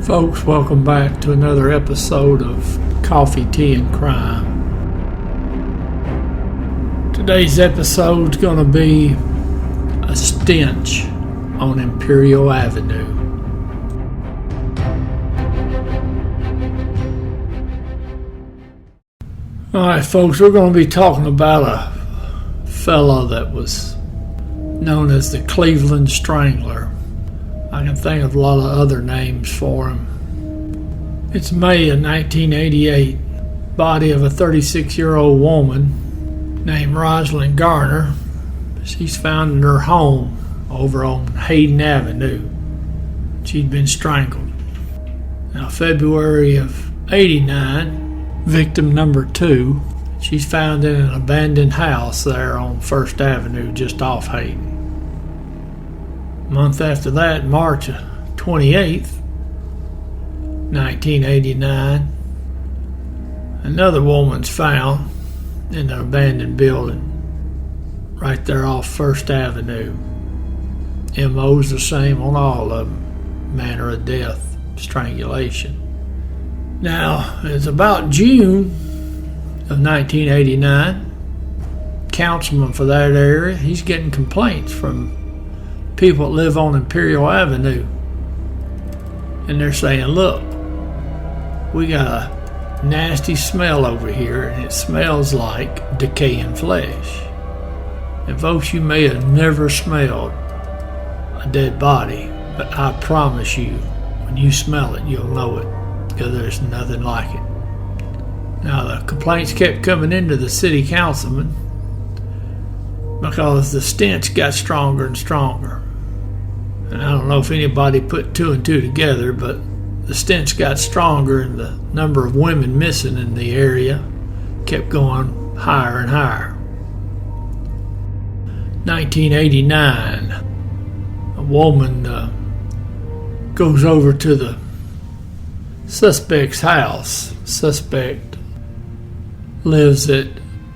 Folks, welcome back to another episode of Coffee, Tea, and Crime. Today's episode's going to be a stench on Imperial Avenue. Alright folks, we're going to be talking about a fella that was known as the Cleveland Strangler. I can think of a lot of other names for him. It's May of 1988. Body of a 36-year-old woman named Rosalind Garner. She's found in her home over on Hayden Avenue. She'd been strangled. Now, February of 89, victim number 2, she's found in an abandoned house there on First Avenue just off Hayden. A month after that, March 28th, 1989, another woman's found in an abandoned building right there off First Avenue. MO's the same on all of them. Manner of death, strangulation. Now, it's about June of 1989. Councilman for that area, he's getting complaints from people that live on Imperial Avenue, and they're saying, look, we got a nasty smell over here, and it smells like decaying flesh. And folks, you may have never smelled a dead body, but I promise you, when you smell it, you'll know it, because there's nothing like it. Now, the complaints kept coming into the city councilman because the stench got stronger and stronger. And I don't know if anybody put two and two together, but the stench got stronger and the number of women missing in the area kept going higher and higher. 1989, a woman goes over to the suspect's house. Suspect lives at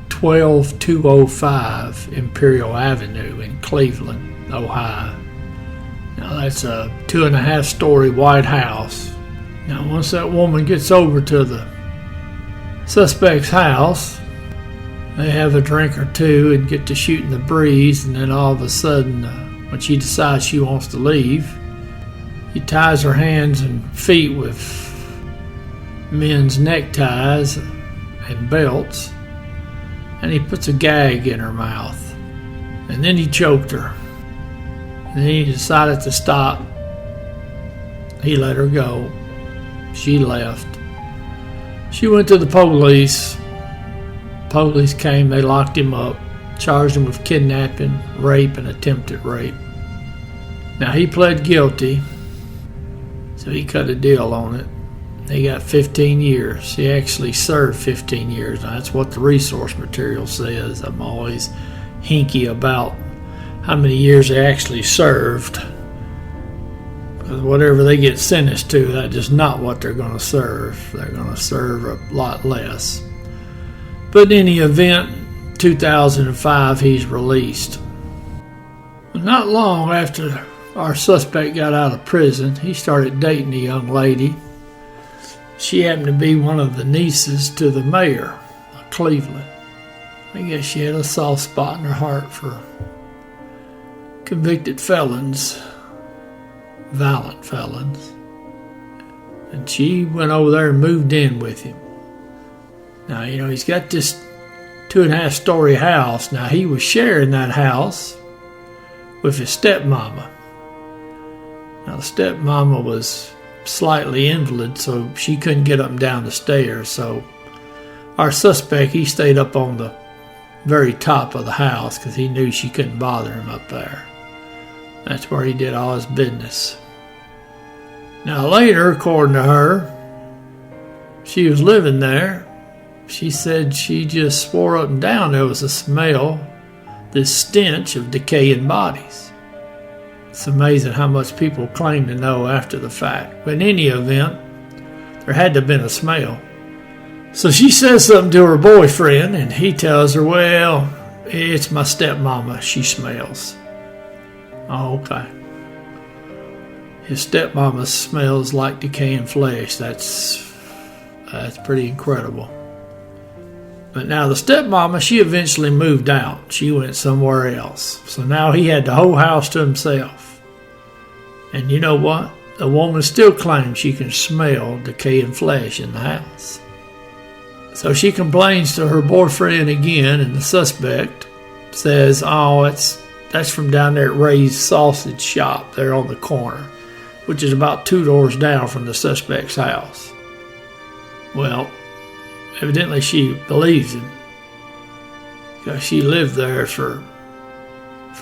12205 Imperial Avenue in Cleveland, Ohio. Now that's a 2.5-story white house. Now once that woman gets over to the suspect's house, they have a drink or two and get to shooting the breeze, and then all of a sudden, when she decides she wants to leave, he ties her hands and feet with men's neckties and belts, and he puts a gag in her mouth, and then he choked her. And then he decided to stop. He let her go. She left. She went to the police. Police came, they locked him up, charged him with kidnapping, rape, and attempted rape. Now he pled guilty, so he cut a deal on it. He got 15 years. He actually served 15 years. Now, that's what the resource material says. I'm always hinky about how many years they actually served. Because whatever they get sentenced to, that is not what they're going to serve. They're going to serve a lot less. But in any event, 2005, he's released. Not long after our suspect got out of prison, he started dating a young lady. She happened to be one of the nieces to the mayor of Cleveland. I guess she had a soft spot in her heart for convicted felons, violent felons. And she went over there and moved in with him. Now, he's got this 2.5-story house. Now, he was sharing that house with his stepmama. Now, the stepmama was slightly invalid, so she couldn't get up and down the stairs. So our suspect, he stayed up on the very top of the house because he knew she couldn't bother him up there. That's where he did all his business. Now later, according to her, she was living there. She said she just swore up and down there was a smell, this stench of decaying bodies. It's amazing how much people claim to know after the fact. But in any event, there had to have been a smell. So she says something to her boyfriend, and he tells her, well, it's my stepmama, she smells. Oh, okay. his stepmama smells like decaying flesh. That's pretty incredible. But now the stepmama, she eventually moved out. She went somewhere else. So now he had the whole house to himself. And you know what? The woman still claims she can smell decaying flesh in the house. So she complains to her boyfriend again, and the suspect says, oh, that's from down there at Ray's sausage shop there on the corner, which is about 2 doors down from the suspect's house. Well, evidently she believes him, because she lived there for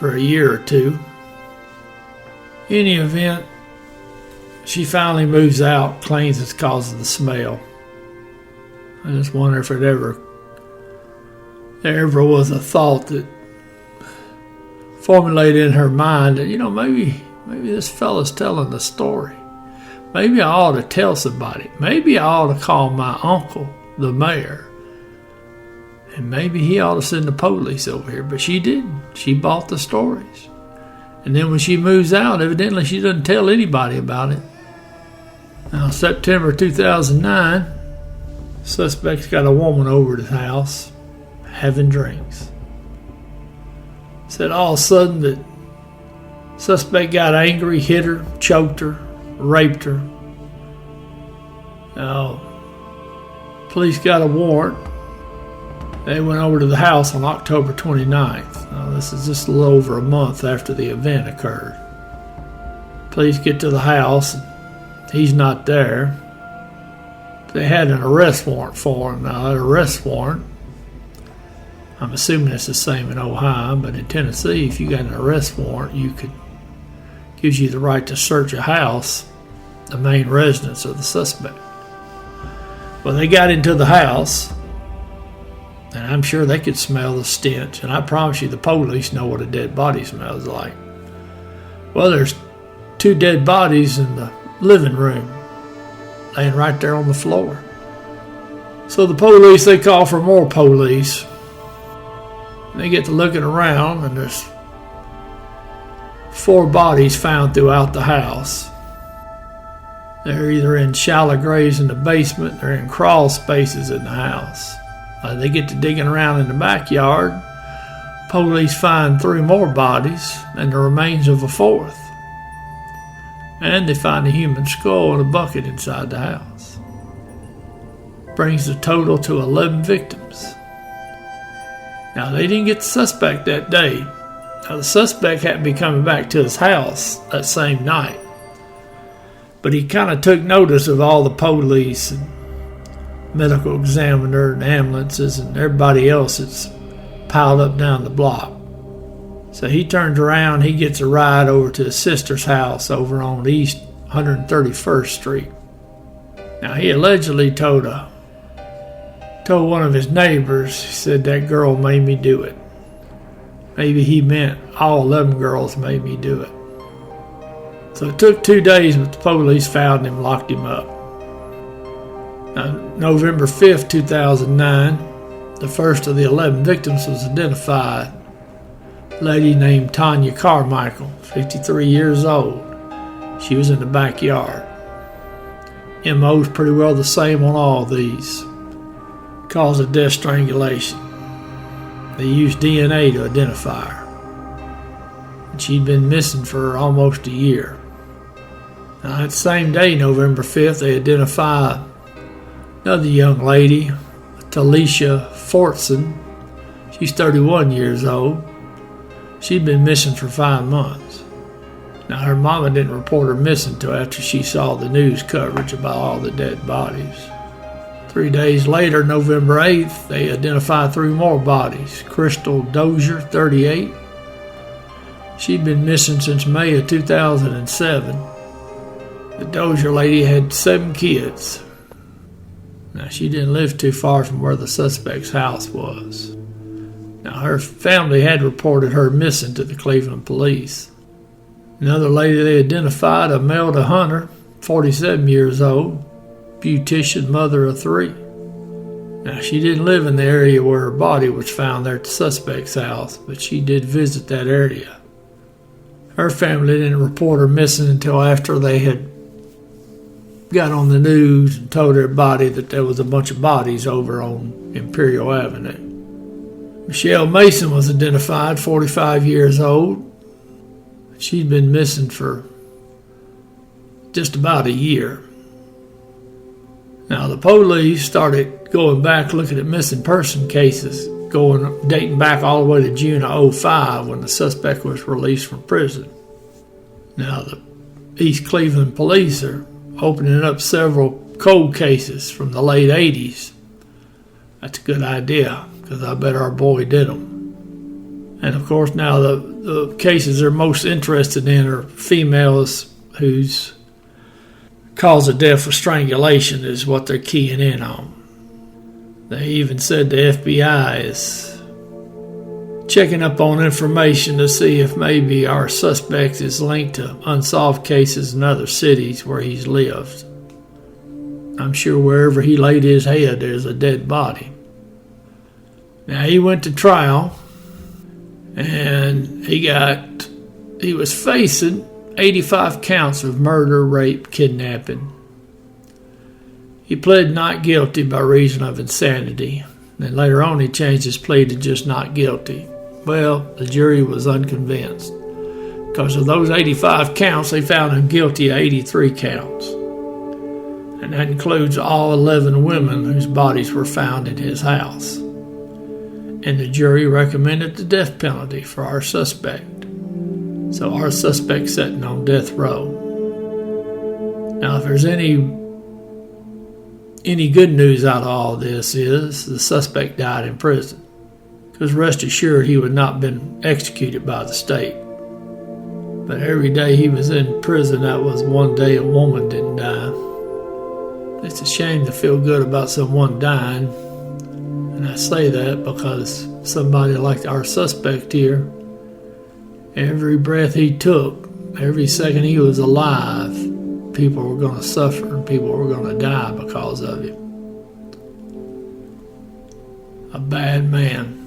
a year or two. In any event, she finally moves out, claims it's because of the smell. I just wonder if there ever was a thought that formulated in her mind that, maybe this fella's telling the story. Maybe I ought to tell somebody. Maybe I ought to call my uncle, the mayor. And maybe he ought to send the police over here. But she didn't. She bought the stories. And then when she moves out, evidently she doesn't tell anybody about it. Now, September 2009, suspect's got a woman over at his house having drinks. Said all of a sudden that suspect got angry, hit her, choked her, raped her. Now, police got a warrant. They went over to the house on October 29th. Now, this is just a little over a month after the event occurred. Police get to the house, and he's not there. They had an arrest warrant for him. Now, that arrest warrant, I'm assuming it's the same in Ohio, but in Tennessee, if you got an arrest warrant, gives you the right to search a house, the main residence of the suspect. Well, they got into the house, and I'm sure they could smell the stench, and I promise you the police know what a dead body smells like. Well, there's 2 dead bodies in the living room, laying right there on the floor. So the police, they call for more police. They get to looking around, and there's 4 bodies found throughout the house. They're either in shallow graves in the basement or in crawl spaces in the house. They get to digging around in the backyard. Police find 3 more bodies and the remains of a 4th. And they find a human skull in a bucket inside the house. Brings the total to 11 victims. Now, they didn't get the suspect that day. Now, the suspect hadn't been coming back to his house that same night. But he kind of took notice of all the police and medical examiner and ambulances and everybody else that's piled up down the block. So he turns around, he gets a ride over to his sister's house over on East 131st Street. Now, he allegedly told one of his neighbors, he said, that girl made me do it. Maybe he meant all 11 girls made me do it. So it took 2 days, but the police found him, locked him up. Now, November 5th, 2009, the first of the 11 victims was identified. A lady named Tanya Carmichael, 53 years old. She was in the backyard. MO's pretty well the same on all these. Cause of death, strangulation. They used DNA to identify her. And she'd been missing for almost a year. Now, that same day, November 5th, they identified another young lady, Talisha Fortson. She's 31 years old. She'd been missing for 5 months. Now, her mama didn't report her missing until after she saw the news coverage about all the dead bodies. 3 days later, November 8th, they identified 3 more bodies. Crystal Dozier, 38. She'd been missing since May of 2007. The Dozier lady had 7 kids. Now, she didn't live too far from where the suspect's house was. Now, her family had reported her missing to the Cleveland police. Another lady they identified, Imelda Hunter, 47 years old, beautician, mother of 3. Now, she didn't live in the area where her body was found there at the suspect's house, but she did visit that area. Her family didn't report her missing until after they had got on the news and told everybody that there was a bunch of bodies over on Imperial Avenue. Michelle Mason was identified, 45 years old. She'd been missing for just about a year. Now, the police started going back looking at missing person cases, dating back all the way to June of 2005 when the suspect was released from prison. Now, the East Cleveland police are opening up several cold cases from the late 80s. That's a good idea, because I bet our boy did them. And of course, now the cases they're most interested in are females whose cause of death was strangulation is what they're keying in on. They even said the FBI is checking up on information to see if maybe our suspect is linked to unsolved cases in other cities where he's lived. I'm sure wherever he laid his head, there's a dead body. Now, he went to trial, and he was facing 85 counts of murder, rape, kidnapping. He pled not guilty by reason of insanity. Then later on, he changed his plea to just not guilty. Well, the jury was unconvinced. Because of those 85 counts, they found him guilty of 83 counts. And that includes all 11 women whose bodies were found in his house. And the jury recommended the death penalty for our suspect. So our suspect's sitting on death row. Now, if there's any good news out of all this is the suspect died in prison. Because rest assured he would not have been executed by the state. But every day he was in prison, that was one day a woman didn't die. It's a shame to feel good about someone dying. And I say that because somebody like our suspect here, every breath he took, every second he was alive, people were going to suffer and people were going to die because of him. A bad man.